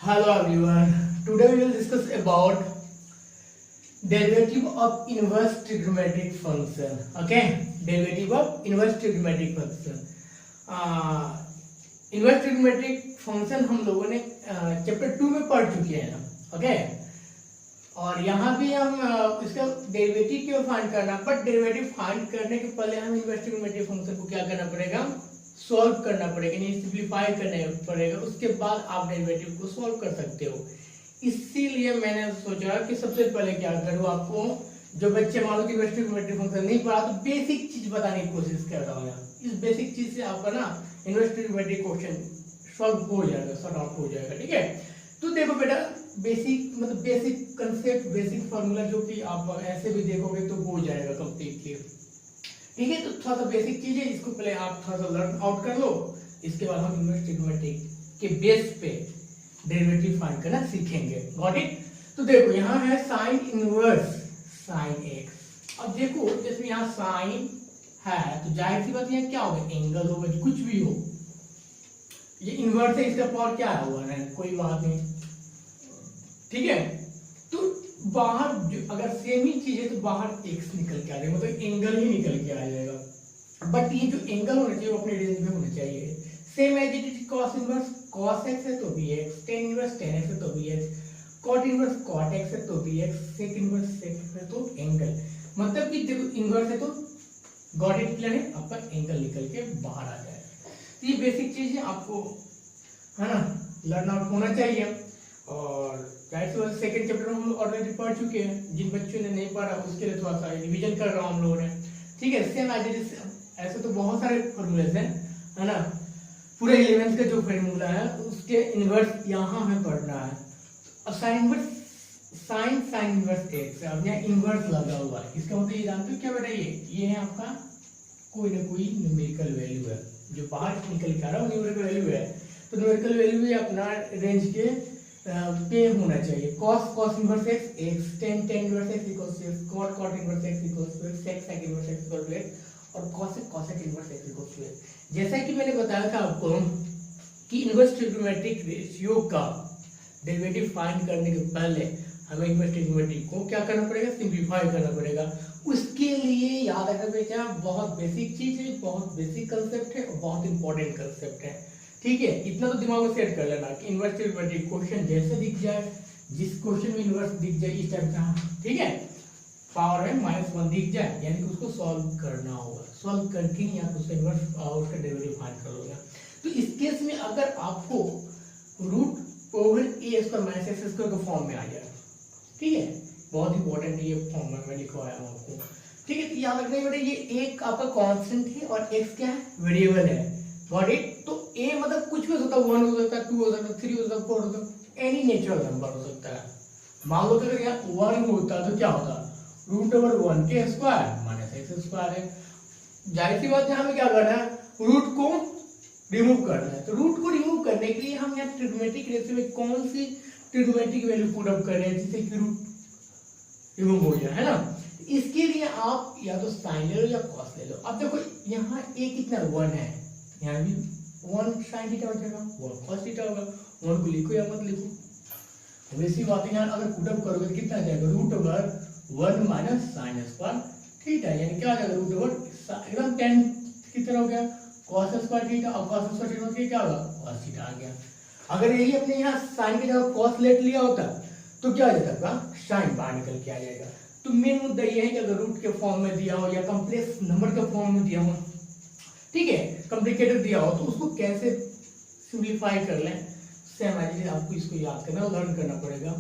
Hello everyone. Today we will discuss about derivative of inverse trigonometric function. Okay, derivative of inverse trigonometric function. Inverse trigonometric function हम लोगों ने chapter 2 में पढ़ चुके हैं. Okay, और यहाँ भी हम इसका डेरिवेटिव क्यों फाइंड करना, बट डेरिवेटिव फाइंड करने के पहले हम इनवर्स ट्रिग्नोमेट्रिक फंक्शन को क्या करना पड़ेगा, सॉल्व करना पड़ेगा, यानी सिंप्लीफाई करना पड़ेगा. उसके बाद आप डेरिवेटिव को सॉल्व कर सकते हो. इसीलिए मैंने सोचा कि सबसे पहले क्या करूँ, आपको जो बच्चे मान लो कि इनवर्स ट्रिग्नोमेट्रिक फंक्शन नहीं पढ़ा तो बेसिक चीज बताने की कोशिश कर रहा हूँ. इस बेसिक चीज से आपका ना इनवर्स ट्रिग्नोमेट्रिक क्वेश्चन सॉल्व हो जाएगा, सॉर्ट आउट हो जाएगा. ठीक है, तो देखो बेटा, बेसिक मतलब बेसिक कंसेप्ट, बेसिक फार्मूला जो कि आप ऐसे भी देखोगे तो हो जाएगा कंप्लीटली. ठीक है, तो थोड़ा सा बेसिक चीज है, इसको पहले आप थोड़ा सा लर्न आउट कर लो. इसके बाद हम इनवर्स ट्रिग्नोमेट्रिक के बेस पे डेरिवेटिव फाइंड करना सीखेंगे. Got it? तो देखो यहाँ है साइन इनवर्स साइन एक्स. अब देखो जैसे यहाँ साइन है तो जाहिर सी बात यहाँ क्या होगा, एंगल होगा, कुछ भी हो. ये इनवर्स है, इसका पावर क्या है, 1 है, कोई बात नहीं. ठीक है, तो बाहर अगर सेम ही चीज है तो बाहर एक्स निकल के आ जाएगा, मतलब एंगल ही निकल के आ जाएगा. बट ये जो एंगल होना चाहिए वो अपने रेंज में होना चाहिए. Same as it is cos inverse cos x है तो भी x, tan inverse tan x है तो भी x, cot inverse cot x है तो भी x, sec inverse sec x है तो एंगल. मतलब कि देखो इनवर्स है तो गॉट इट क्लियर है, आपका एंगल निकल के बाहर आ जाएगा. तो ये बेसिक चीज है, आपको है ना लर्न आउट होना चाहिए. और सेकंड चैप्टर हम लोग ऑलरेडी पढ़ चुके हैं. जिन बच्चों ने नहीं पढ़ा उसके लिए थोड़ा सा रिवीजन कर रहा हूँ हम लोगों ने. ठीक है, सेम एज इट इज. ऐसे तो बहुत सारे फॉर्मूलेज हैं, है ना. पूरे 11th का जो फॉर्मूला है उसके इनवर्स यहाँ हमें पढ़ना है. अब sign inverse sign sine inverse x है. अब यहाँ इनवर्स लगा हुआ है, इसका मतलब ये जानते हो क्या बेटा, ये है आपका कोई ना कोई न्यूमेरिकल वैल्यू है जो बाहर निकल के आ रहा है, न्यूमेरिकल वैल्यू है. तो न्यूमेरिकल वैल्यू भी अपना रेंज के पे होना चाहिए. cos cos inverse x x, tan tan inverse x equals to x, cot cot inverse x equals to x, sec sec inverse x equals to x और cosec cosec inverse x equals to x. जैसा कि मैंने बताया था आपको कि inverse trigonometric ratio का derivative find करने के पहले हमें इनवर्स ट्रिग्नोमेट्रिक को क्या करना पड़ेगा, सिंप्लीफाई करना पड़ेगा. उसके लिए याद रखना बेटा, बहुत बेसिक चीज है, बहुत बेसिक कंसेप्ट है और बहुत इंपॉर्टेंट कंसेप्ट है. ठीक है, इतना तो दिमाग में सेट कर लेना कि इनवर्स ट्रिग्नोमेट्रिक क्वेश्चन जैसे दिख जाए, जिस क्वेश्चन में इनवर्स दिख जाए इस टाइप का, ठीक है, पावर है -1 दिख जाए, यानी कि उसको सॉल्व करना होगा. सॉल्व करके ही आप उसका इनवर्स उसका डेरिवेटिव फाइंड करोगे. तो इस केस में अगर आपको root over a square minus x square के फॉर्म में आ जाए, ठीक है, बहुत इंपॉर्टेंट ये फॉर्म में मैं लिखवाया हूँ आपको. ठीक है, तो याद रखना बेटा, ये एक आपका कांस्टेंट है और एक्स क्या है, वेरिएबल है. Got it? तो ए मतलब कुछ भी हो सकता है, 1 हो सकता है, 2 हो सकता है, 3 हो सकता है, 4 हो सकता है, एनी नेचुरल नंबर हो सकता है. मान लो कि अगर यहाँ 1 होता तो क्या होता, रूट ओवर 1 के स्क्वायर माइनस एक्स स्क्वायर है. जाहिर सी बात है हमें क्या करना है, रूट को रिमूव करना है. तो रूट को रिमूव करने के लिए हम यहाँ ट्रिग्नोमेट्रिक रेशियो में कौन सी ट्रिग्नोमेट्रिक वैल्यू पुट अप कर रहे हैं जिससे कि रूट रिमूव हो जाए, है ना. इसके लिए आप या तो साइन ले लो या कॉस ले लो. अब देखो यहाँ ए कितना 1 है, यहाँ भी 1 साइन थीटा हो जाएगा, 1 कॉस थीटा होगा. 1 को लिखो या मत लिखो, वैसी बात यहाँ अगर पुट अप करोगे कितना जाएगा, root over 1 minus sine square theta, यानी क्या आ जाएगा, रूट ओवर एकदम 10 की तरह हो गया, कॉस स्क्वायर थीटा और कॉस स्क्वायर थीटा के क्या होगा, कॉस थीटा आ गया. अगर यही अपने यहाँ साइन की जगह कॉस लेट लिया होता तो क्या हो जाता, साइन बाहर निकल के आ जाएगा. तो मेन मुद्दा ये है कि अगर रूट के फॉर्म में दिया हो या कॉम्प्लेक्स नंबर के फॉर्म में दिया हो, ठीक है, कॉम्प्लिकेटेड दिया हो, तो उसको कैसे सिंप्लीफाई कर लें. सेम एज इट इज आपको इसको याद करना और लर्न करना पड़ेगा.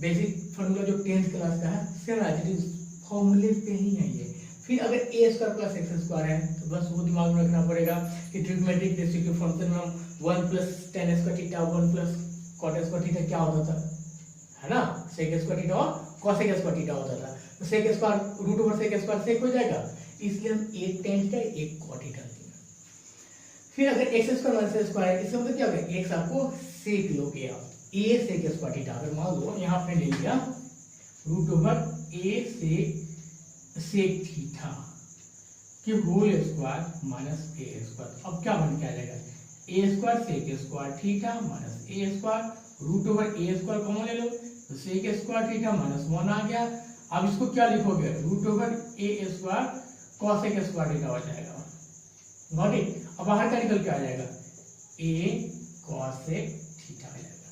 बेसिक फार्मूला जो 10th क्लास का है, सेम एज इट इज फॉर्मूले पे ही है ये. फिर अगर ए स्क्वायर प्लस एक्स स्क्वायर है तो बस वो दिमाग में रखना पड़ेगा कि ट्रिग्नोमेट्रिक रेशियो के फंक्शन में हम 1 plus tan square theta 1 plus cot square theta क्या होता था, है ना, sec स्क्वायर थीटा और cos स्क्वायर थीटा होता था. तो sec square root over sec square sec हो जाएगा, इसलिए हम एक tan थीटा एक cot थीटा. फिर अगर x स्क्वायर माइनस स्क्वायर है, इसका मतलब क्या होगा, x आपको sec लोगे आप, a sec स्क्वायर थीटा. अगर मान लो यहाँ आपने ले लिया root over a sec theta कि whole square minus a square. अब क्या बन के आ जाएगा, a square sec square theta minus a square root over a square common ले लो तो सेक स्क्वायर थीटा माइनस 1 आ गया। अब इसको क्या लिखोगे, root over a square cosec square theta हो जाएगा। Got it. अब बाहर क्या निकल के आ जाएगा, ए कॉसेक थीटा आ जाएगा।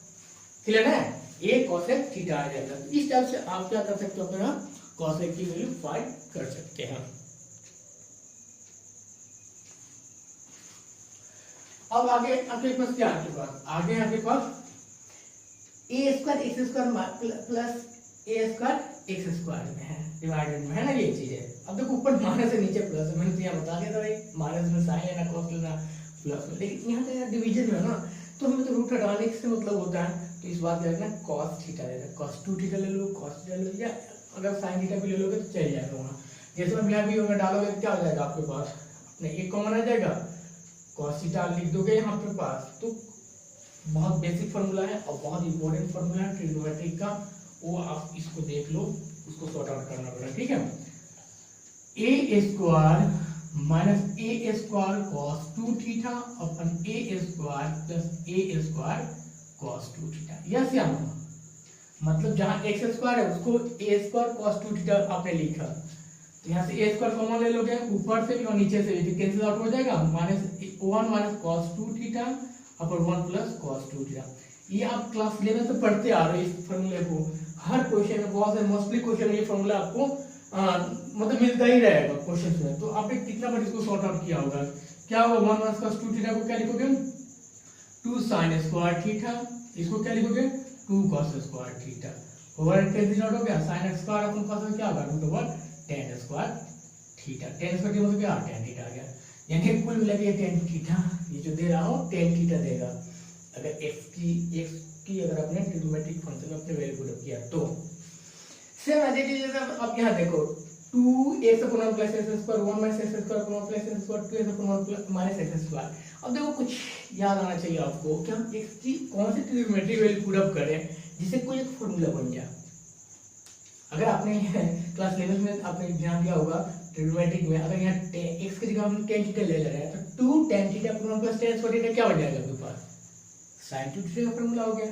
क्लियर है, ए कॉसेक थीटा आ जाएगा। इस टाइप से आप क्या कर सकते हो, अपना कॉसेक की वैल्यू फाइंड कर सकते हैं। अब आगे आपके पास क्या आपके पास आगे आपके पास ए स्क्वायर एक्स स्क्वायर प्लस ए स्क्वायर एक्स स्क्वायर में है, डिवाइडेड में है ना, ये चीज है। अब देखो ऊपर माइनस है नीचे प्लस है, मैंने तो यहाँ बता दिया था भाई माइनस में साइन लेना कॉस लेना प्लस में, लेकिन यहाँ का डिवीजन में ना तो हमें तो रूट हटाने से मतलब होता है, तो इस बात में रखना कॉस थीटा लेना, कॉस 2 थीटा ले लो, कॉस थीटा ले लो, या अगर साइन थीटा भी ले लोगे तो चल जाएगा वहाँ। जैसे हम यहाँ भी होगा डालोगे क्या हो जाएगा आपके पास, अपने एक कॉमन आ जाएगा, कॉस थीटा लिख दोगे यहाँ पे पास। तो बहुत बेसिक फार्मूला है और बहुत इंपॉर्टेंट फार्मूला है ट्रिग्नोमेट्री का, वो आप इसको देख लो, उसको सॉर्ट आउट करना पड़ेगा, ठीक है। ए स्क्वायर माइनस ए स्क्वायर कॉस 2 थीटा अपन ए स्क्वायर प्लस ए स्क्वायर कॉस 2 थीटा, यस या नो। मतलब जहां एक्स स्क्वायर है उसको ए स्क्वायर कॉस 2 थीटा आपने लिखा, तो यहाँ से ए स्क्वायर कॉमन ले लोगे, ऊपर से भी और नीचे से भी कैंसिल आउट हो जाएगा, -1 minus cos 2 theta upon 1 plus cos 2 theta. ये आप क्लास 11 से पढ़ते आ रहे हो इस फॉर्मूले को, हर क्वेश्चन में बहुत से मोस्टली क्वेश्चन में ये फॉर्मूला आपको मतलब मिलता ही रहेगा क्वेश्चन में। तो आपने कितना बार इसको सॉर्ट आउट किया होगा, क्या होगा 1 माइनस cos 2 थीटा को क्या लिखोगे 2 sin स्क्वायर थीटा, इसको क्या लिखोगे 2 cos square theta, over cancel out हो गया, sin स्क्वायर अपन cos क्या होगा root over tan square theta, tan square मतलब क्या tan थीटा आ गया, यानी कुल मिला के tan थीटा ये जो दे रहा हूं tan थीटा देगा। अगर x की अगर आपने ट्रिग्नोमेट्रिक फंक्शन में अपने वैल्यू पुट किया तो सेम ऐसे जैसे अब यहाँ देखो 2x upon 1 plus x square 1 minus x square upon 1 plus x square 2x upon 1 plus minus x square. अब देखो कुछ याद आना चाहिए आपको कि हम x की कौन सी ट्रिग्नोमेट्रिक वैल्यू पुट अप करें जिससे कोई एक फार्मूला बन जाए। अगर आपने क्लास 11 में आपने ध्यान दिया होगा ट्रिग्नोमेट्रिक में, अगर यहाँ x की जगह हम tan थीटा ले रहे हैं तो 2 tan theta upon 1 plus tan square theta क्या बन जाएगा आपके पास sin 2 थीटा का फार्मूला हो गया।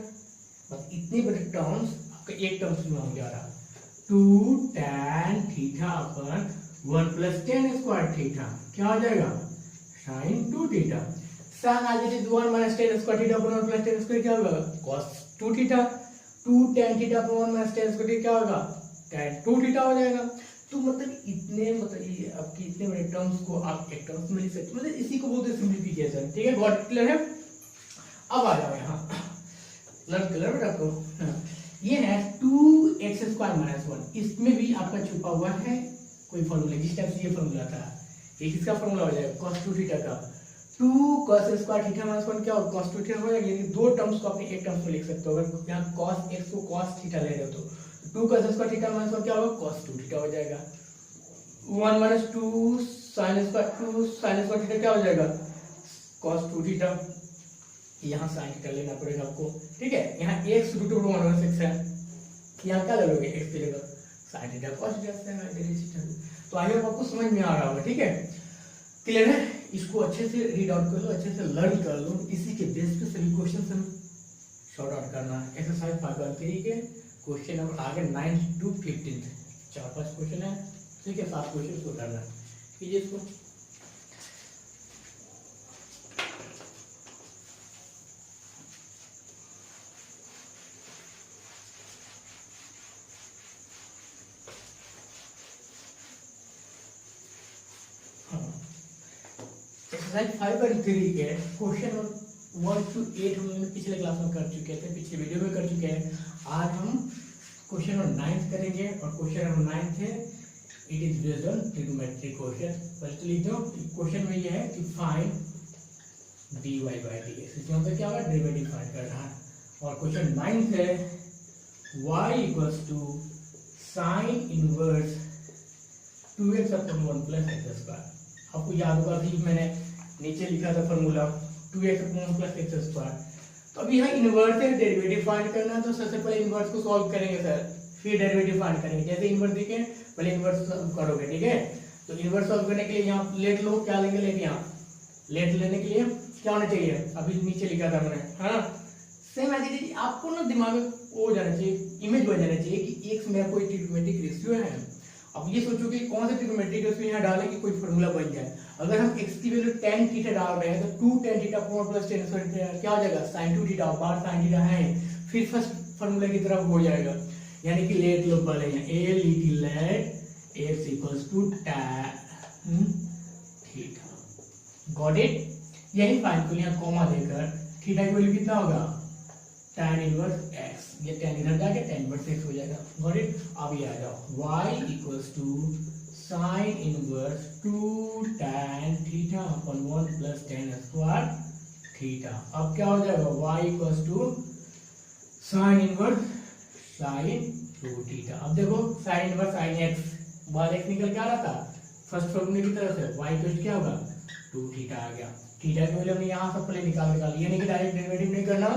बस इतने बड़े टर्म्स आपका एक टर्म्स में हो जा रहा 2 tan theta upon 1 plus tan square theta क्या हो जाएगा sin 2 थीटा। sin आ जाए 1 minus tan square theta upon 1 plus tan square क्या होगा cos 2 theta, 2 tan theta upon 1 minus tan square क्या होगा tan 2 थीटा हो जाएगा। तो मतलब इतने मतलब ये आपकी इतने बड़े टर्म्स को आप एक टर्म्स में लिख सकते हो, मतलब इसी को बोलते हैं सिंपलीफिकेशन, ठीक है। गॉट क्लियर है। अब आ जाओ यहाँ लर्न क्लियर बेटा आपको, ये है 2x स्क्वायर माइनस 1, इसमें भी आपका छुपा हुआ है कोई फॉर्मूला जिस टाइप से ये फॉर्मूला था, ये किसका फॉर्मूला हो जाएगा cos 2 थीटा का, 2 cos स्क्वायर थीटा माइनस 1 क्या होगा cos 2 थीटा हो जाएगा। यानी दो टर्म्स को अपने एक टर्म्स में लिख सकते हो। अगर यहाँ cos x को cos थीटा ले रहे हो तो 2 cos स्क्वायर थीटा माइनस 1 क्या होगा cos 2 थीटा हो जाएगा। 1 माइनस 2 sin स्क्वायर थीटा क्या हो जाएगा cos 2 थीटा, यहाँ sin थीटा लेना पड़ेगा आपको, ठीक है। यहाँ x root over 1 minus x है, यहाँ क्या ले लोगे x की जगह sin थीटा cos थीटा। तो आई होप आपको समझ में आ रहा होगा, ठीक है, क्लियर है। इसको अच्छे से रीड आउट कर लो, अच्छे से लर्न कर लो, इसी के बेस पे सभी क्वेश्चन हम शॉर्ट आउट करना है। एक्सरसाइज 5.3 के क्वेश्चन नंबर आगे 9 to 15 4-5 क्वेश्चन है, ठीक है, 7 क्वेश्चन को करना है, कीजिए इसको। एक्सरसाइज 5.3 के क्वेश्चन नंबर 1 to 8 हम लोग पिछले क्लास में कर चुके थे, पिछले वीडियो में कर चुके हैं। आज हम क्वेश्चन नंबर 9 करेंगे और क्वेश्चन नंबर 9 थे it is based on trigonometric question. पहले तो लिख दो क्वेश्चन में ये है कि फाइंड dy by dx, इसमें मतलब क्या होगा डेरिवेटिव फाइंड करना है। और क्वेश्चन 9 है y equals to sin inverse 2x upon 1 plus x square. आपको याद होगा कि मैंने नीचे लिखा था formula 2x upon 1 plus x square. तो अभी यहाँ इनवर्स है, डेरिवेटिव फाइंड करना है, तो सबसे पहले इनवर्स को सॉल्व करेंगे सर, फिर डेरिवेटिव फाइंड करेंगे। जैसे इनवर्स देखें पहले इनवर्स करोगे, ठीक है। तो इनवर्स सॉल्व करने के लिए यहाँ लेट लो, क्या लेंगे लेट, यहाँ लेट लेने के लिए क्या होना चाहिए अभी नीचे लिखा था मैंने, हाँ सेम एज इट इज आपको ना दिमाग में वो जाना चाहिए, इमेज बन जाना चाहिए कि एक्स मेरा कोई ट्रिग्नोमेट्रिक रेशियो है। अब ये सोचो कि कौन सा ट्रिग्नोमेट्रिक रेशियो यहाँ डालें कि कोई फॉर्मूला बन जाए। अगर हम x की वैल्यू tan थीटा डाल रहे हैं तो 2 tan थीटा प्लस tan क्या हो जाएगा sin 2 थीटा, बाहर sin थीटा है, फिर फर्स्ट फॉर्मूला की तरफ हो जाएगा। यानी कि लेट लो पहले a let x equals to tan theta. Got it? यही फाइंड कर यहाँ कॉमा देकर थीटा की वैल्यू कितना होगा tan इनवर्स x, ये tan इधर जाके tan इनवर्स x हो जाएगा। Got it? अब ये आ जाओ y equals to sin inverse 2 tan theta upon 1 plus tan square theta. अब क्या हो जाएगा y equals to sin inverse sin 2 theta. अब देखो sin इनवर्स sin x, बाहर x निकल के आ रहा था फर्स्ट फॉर्मूले की तरफ से, y इक्वल्स क्या होगा 2 थीटा आ गया। थीटा की वैल्यू हमने यहाँ से पहले निकाल ये नहीं कि डायरेक्ट डेरिवेटिव नहीं करना,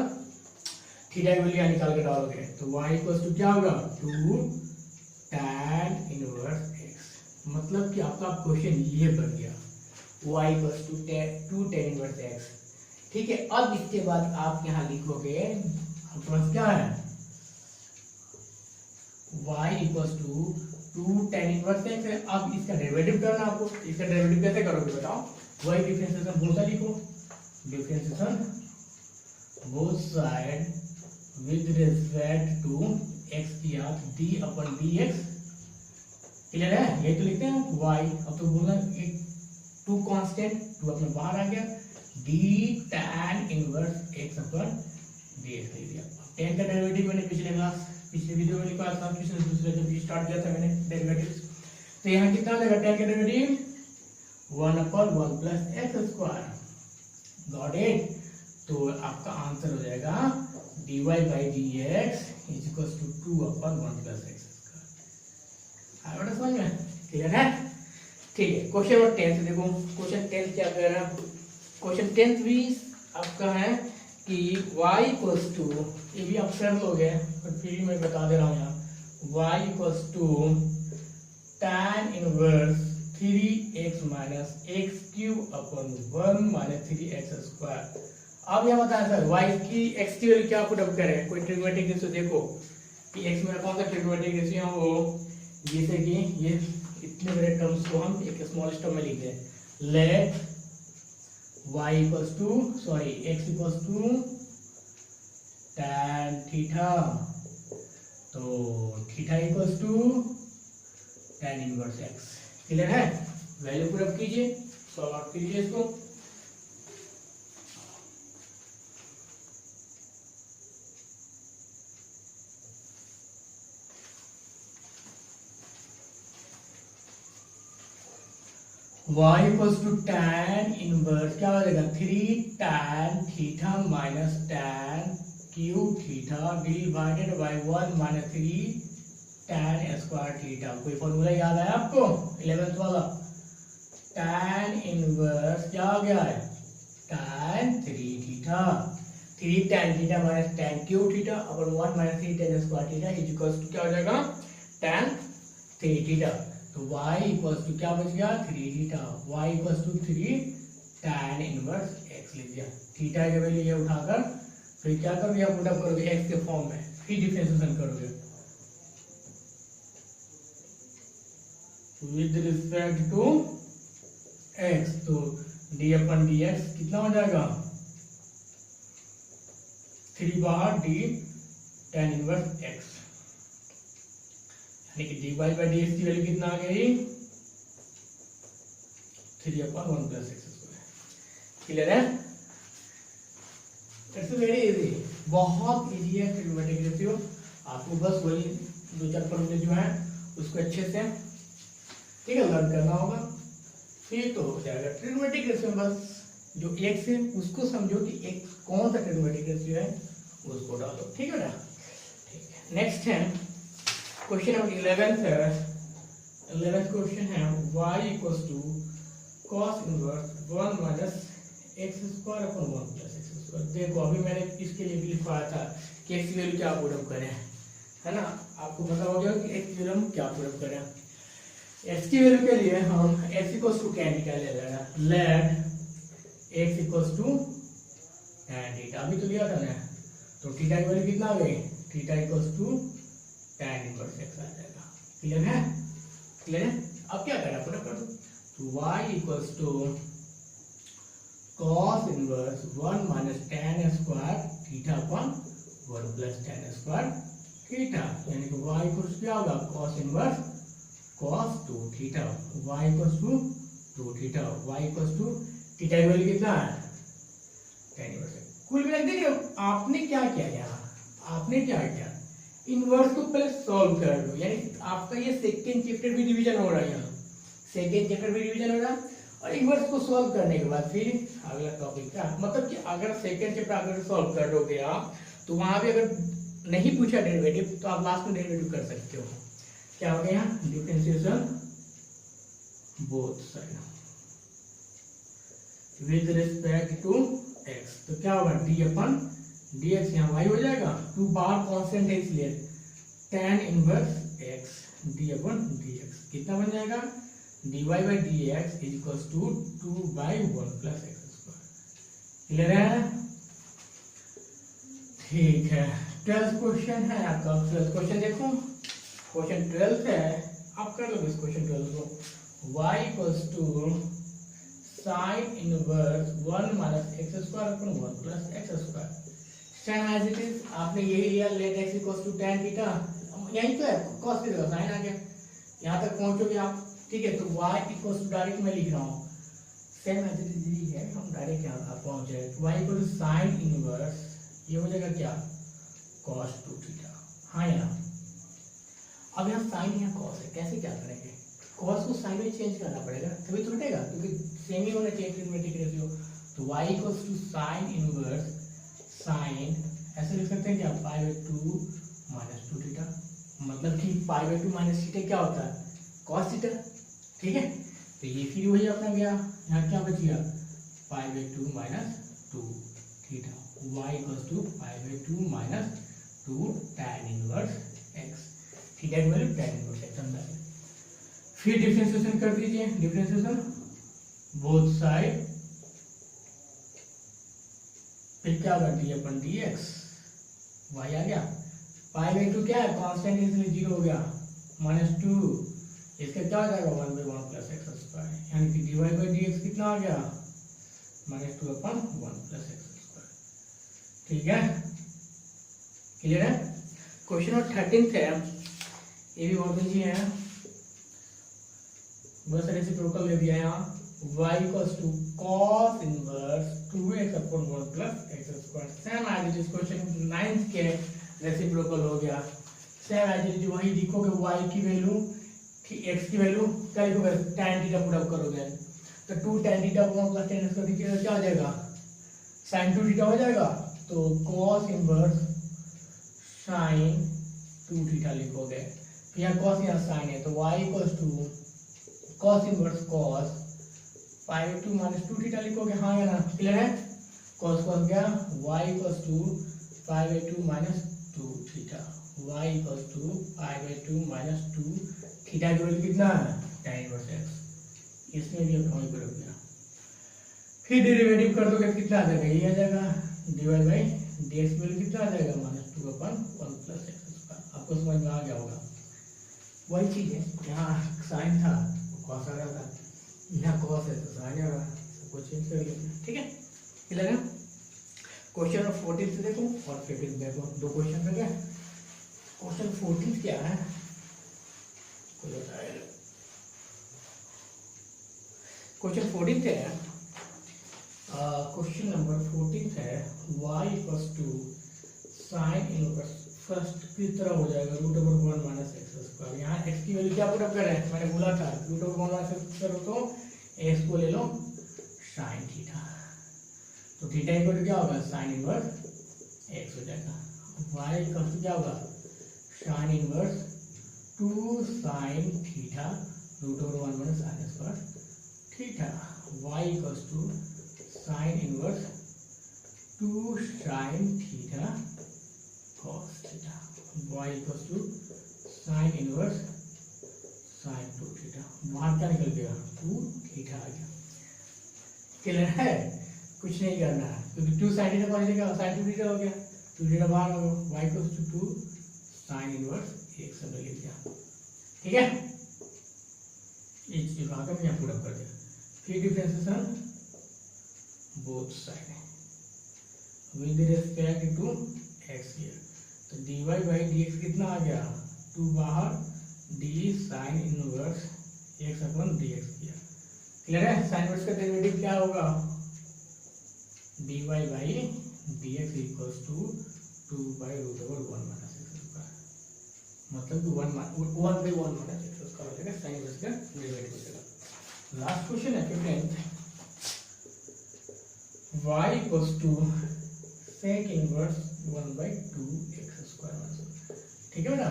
थीटा की वैल्यू निकाल के डालोगे तो y इक्वल्स टू क्या होगा 2 tan इनवर्स x। मतलब कि आपका क्वेश्चन ये बन गया y equals to 2 tan inverse x। ठीक है, अब इसके बाद आप यहाँ लिखोगे आपके पास क्या है y equals to 2 tan inverse x है। अब इसका डेरिवेटिव करना आपको, इसका डेरिवेटिव कैसे करोगे बताओ? वही डिफरेंशिएशन बोथ साइड लिखो, differentiation both side with respect to x की आप d अपन dx। क्लियर है? यही तो लिखते हैं y। अब तो बोलना एक 2 कांस्टेंट, 2 अपने बाहर आ गया, d tan inverse x upon dx ले लिया। tan का डेरिवेटिव मैंने पिछले वीडियो में लिखा था, पिछले दूसरे जब स्टार्ट किया था मैंने डेरिवेटिव, तो यहाँ कितना आ जाएगा tan का derivative 1 upon 1 plus x square. Got it? तो आपका आंसर हो जाएगा dy by dx is equals to 2 upon 1 plus x square. आया बेटा समझ में? क्लियर है? ठीक है, क्वेश्चन नंबर 10 से देखो। क्वेश्चन 10 क्या कह रहा है? क्वेश्चन 10 भी आपका है कि y इक्वल्स टू, ये भी आप कर लोगे पर फिर भी मैं बता दे रहा हूँ यहाँ, y equals to tan inverse 3x minus x cube upon 1 minus 3x square. अब यह बताया सर y की x की वैल्यू क्या पुट अप करें? कोई ट्रिग्नोमेट्रिक रेशियो देखो कि x मेरा कौन सा ट्रिग्नोमेट्रिक रेशियो है वो, जैसे कि ये इतने बड़े टर्म्स को हम एक स्मॉल टर्म में लिख दें। Let y equals to x equals to tan theta, तो theta equals to tan inverse x। Clear है? वैल्यू पुट अप कीजिए, सॉल्व आउट कीजिए इसको। y equals to tan inverse क्या हो जाएगा 3 tan theta minus tan cube theta divided by 1 minus 3 tan square theta. कोई formula याद है आपको 11th वाला? tan इनवर्स क्या हो गया है tan 3 theta, 3 tan theta minus tan cube theta upon 1 minus 3 tan square theta is equals to क्या हो जाएगा tan 3 थीटा। तो y इक्वल्स टू क्या बच गया 3 theta, y equals to 3 tan inverse x लिख दिया। थीटा के वैल्यू ये उठाकर फिर क्या करोगे, पुट अप करोगे x के फॉर्म में, फिर डिफरेंशिएशन करोगे विद रिस्पेक्ट टू x। तो d अपन dx कितना हो जाएगा 3 बाहर d tan इनवर्स x, यानी कि dy by dx की वैल्यू कितना आ गई 3 अपन 1 प्लस एक्स स्क्वायर। क्लियर है? इट्स वेरी इजी, बहुत इजी है ट्रिग्नोमेट्रिक रेशियो। आपको बस वही 2-4 फॉर्मूले जो है उसको अच्छे से ठीक है लर्न करना होगा, फिर तो हो जाएगा। ट्रिग्नोमेट्रिक रेशियो बस जो x है उसको समझो कि x कौन सा ट्रिग्नोमेट्रिक रेशियो है उसको डालो। ठीक है ना? ठीक है, नेक्स्ट है क्वेश्चन नंबर 11th है। 11th क्वेश्चन है y equals to cos inverse 1 minus x square upon 1 plus x square. देखो अभी मैंने इसके लिए भी लिखवाया था कि x की वैल्यू क्या पुट अप करें, है ना? आपको पता हो गया कि x की वैल्यू क्या पुट अप करें। x की वैल्यू के लिए हम x equals to tan theta ले लेना। Let x equals to tan theta, अभी तो लिया था ना, तो थीटा की वैल्यू कितना आ गई, theta equals to tan inverse x आ जाएगा। क्लियर है, क्लियर है। अब क्या करना पूरा कर दो, तो y equals to cos inverse 1 minus tan square theta upon 1 plus tan square theta, यानी कि y इक्वल्स क्या होगा, cos inverse cos 2 theta, y equals to 2 theta, y equals to theta की वैल्यू कितना है tan इनवर्स। कुल मिला देखिए आपने क्या किया यहाँ, आपने क्या किया, इनवर्स को पहले सॉल्व कर दो, यानी आपका ये सेकंड चैप्टर भी रिवीजन हो रहा है, यहाँ सेकंड चैप्टर भी रिवीजन हो रहा है। और इनवर्स को सॉल्व करने के बाद फिर अगला टॉपिक क्या, मतलब कि अगर सेकंड चैप्टर अगर सॉल्व कर दोगे आप, तो वहां भी अगर नहीं पूछा डेरिवेटिव तो आप लास्ट में डेरिवेटिव कर सकते हो। क्या हो गया यहाँ, differentiation both side with respect to x, तो क्या होगा d अपन dx, यहाँ y हो जाएगा, 2 बार कांस्टेंट है इसलिए tan inverse x d upon dx कितना बन जाएगा, dy by dx is equals to 2 by 1 plus x square. Clear है, ठीक है। 12th क्वेश्चन है आपका, 12th क्वेश्चन देखो, क्वेश्चन 12 है, आप कर लो इस क्वेश्चन 12 को, y equals to sine inverse 1 minus x square upon 1 plus x square, same as it is, आपने यही लिया, let x equals to tan theta, यही तो है cos थीटा साइन आ गया, यहाँ तक पहुंचोगे आप, ठीक है। तो y इक्वल्स टू डायरेक्ट मैं लिख रहा हूँ, सेम एज इट इज यही है, हम डायरेक्ट यहाँ पहुंच जाए, y equal to sine inverse, ये हो जाएगा क्या, cos 2 थीटा। हाँ यहाँ अब यहाँ साइन यहाँ cos है, कैसे क्या करेंगे, cos को sin में चेंज करना पड़ेगा तभी तो हटेगा, क्योंकि सेम ही होना चाहिए ट्रिग्नोमेट्रिक रेशियो। तो y equals to sin inverse sin, ऐसे लिख सकते हैं क्या, पाई बाई 2 माइनस 2 थीटा, मतलब कि पाई बाई 2 माइनस थीटा क्या होता है, cos थीटा, ठीक है। तो ये फिर वही अपना गया, यहाँ क्या बच गया, pi by 2 minus 2 theta, y equals to pi by 2 minus 2 tan inverse x, theta की वैल्यू tan इनवर्स x अंदर। फिर डिफरेंशिएशन कर दीजिए, डिफरेंशिएशन बोथ साइड, फिर क्या कर दिया अपन dx, y आ गया, पाई बाई 2 क्या है कांस्टेंट, इसलिए 0 हो गया, माइनस 2, इसका क्या हो जाएगा 1 बाई 1 प्लस एक्स स्क्वायर, यानी कि dy बाई dx कितना आ गया, minus 2 upon 1 plus x square. ठीक है, क्लियर है। क्वेश्चन नंबर 13 है, ये भी बहुत इजी है, बस रेसिप्रोकल ले दिया है यहाँ, y equals to cos inverse 2x upon 1 plus x square, same as it is question 9 के रेसिप्रोकल हो गया, सेम एज इट इज वही लिखोगे, y की वैल्यू x की वैल्यू क्या लिखोगे, tan थीटा पुट अप करोगे, तो 2 tan theta upon 1 plus tan square क्या हो जाएगा, sin 2 थीटा हो जाएगा, तो cos इनवर्स sin 2 थीटा लिखोगे, फिर यहाँ cos यहाँ sin है, तो y equals to cos inverse cos pi by 2 minus 2 theta लिखोगे, हाँ या ना, क्लियर है। cos cos गया, y equals to pi by 2 minus 2 theta, y equals to pi by 2 minus 2 theta की वैल्यू कितना है, tan इनवर्स x, इसमें भी अपना वही प्रयोग किया। फिर डेरिवेटिव कर दोगे कितना आ जाएगा, ये आ जाएगा dy बाई dx की वैल्यू कितना आ जाएगा, minus 2 upon 1 plus x square, आपको समझ में आ गया होगा। वही चीज है, यहाँ साइन था cos आ रहा था, यहाँ cos है तो sin आ रहा है, सबको चेंज कर लेते, ठीक है, क्लियर है। क्वेश्चन नंबर 14 से देखो और 15 देखो, दो क्वेश्चन कर गए। क्वेश्चन 14 क्या है, कोई बताएगा। क्वेश्चन 14 है, क्वेश्चन नंबर 14 है, y equals to sine inverse, first की तरह हो जाएगा root over 1 minus x square, यहाँ x की वैल्यू क्या पुट अप करें, मैंने बोला था root over 1 minus x square हो तो x को ले लो साइन थीटा, तो थीटा इक्वल टू क्या होगा, साइन इनवर्स x हो जाएगा, y इक्वल टू क्या होगा, sine inverse 2 sine theta root over 1 minus sine square theta, y equal to sine inverse 2 sine theta cos theta, y equal to sine inverse sine 2 theta, वहां क्या निकल गया 2 theta आ गया। Clear है, कुछ नहीं करना है क्योंकि 2 साइन थीटा कौन देगा, साइन 2 थीटा हो गया, 2 थीटा बाहर होगा, y equals to 2 sine inverse x हमने लिख दिया। ठीक है, इस चीज को मैं यहाँ पूरा कर दिया। फिर differentiation both side with respect to x here, तो dy बाई dx कितना आ गया, 2 बाहर d sine inverse x upon dx किया। क्लियर है, साइन इनवर्स का डेरिवेटिव क्या होगा, dy by dx equals to 2 by root over 1 minus x square, मतलब कि 1 बाई 1 माइनस x स्क्वायर हो जाएगा, साइन इनवर्स का डेरिवेटिव हो जाएगा। लास्ट क्वेश्चन है 15th, y equals to sec inverse 1 by 2x square minus. ठीक है बेटा,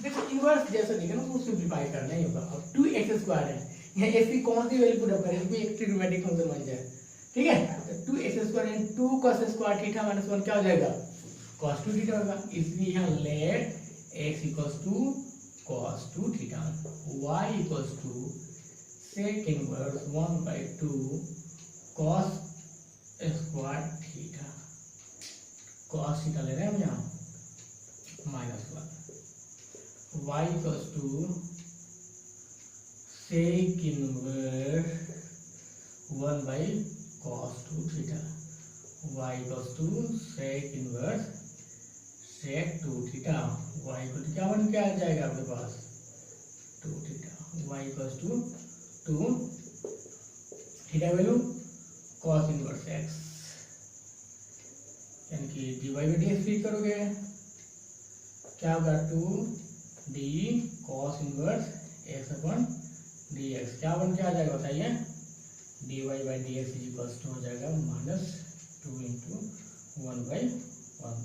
देखो इनवर्स जैसा दिखे ना उसको सिंपलीफाई करना ही होगा। अब 2x स्क्वायर है, यहाँ f की कौन सी वैल्यू पुट अप करें कि एक ट्रिग्नोमेट्रिक फंक्शन बन जाए। ठीक है, तो 2x square and 2 cos square theta minus 1 क्या हो जाएगा, cos 2 थीटा होगा। इसलिए यहाँ let x equals to cos 2 theta, y equals to sec inverse 1 by 2 cos square theta, cos theta ले रहे हैं हम यहाँ minus 1, y equals to sec inverse 1 by cos 2 theta, y equals to sec inverse sec 2 theta, y equal to क्या बन के आ जाएगा आपके पास 2 theta, y equals to 2 theta value cos inverse x, यानी कि dy बाई dx फ्री करोगे क्या होगा 2d cos inverse x upon dx, क्या बन के आ जाएगा बताइए, dy by dx equals to हो जाएगा माइनस 2 इंटू 1 बाई 1,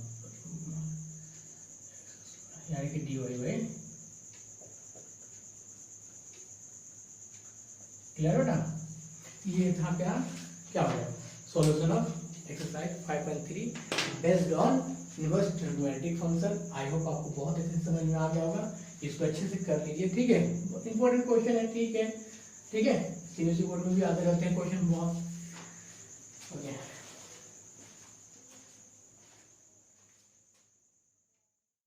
यानी कि dy बाई, क्लियर बेटा। ये था क्या हो गया solution of exercise 5.3 based on inverse trigonometric function. I hope आपको बहुत अच्छे से समझ में आ गया होगा, इसको अच्छे से कर लीजिए। ठीक है, इंपॉर्टेंट क्वेश्चन है। ठीक है, ठीक है, सीबीएसई बोर्ड में भी आते रहते हैं क्वेश्चन बहुत। ओके।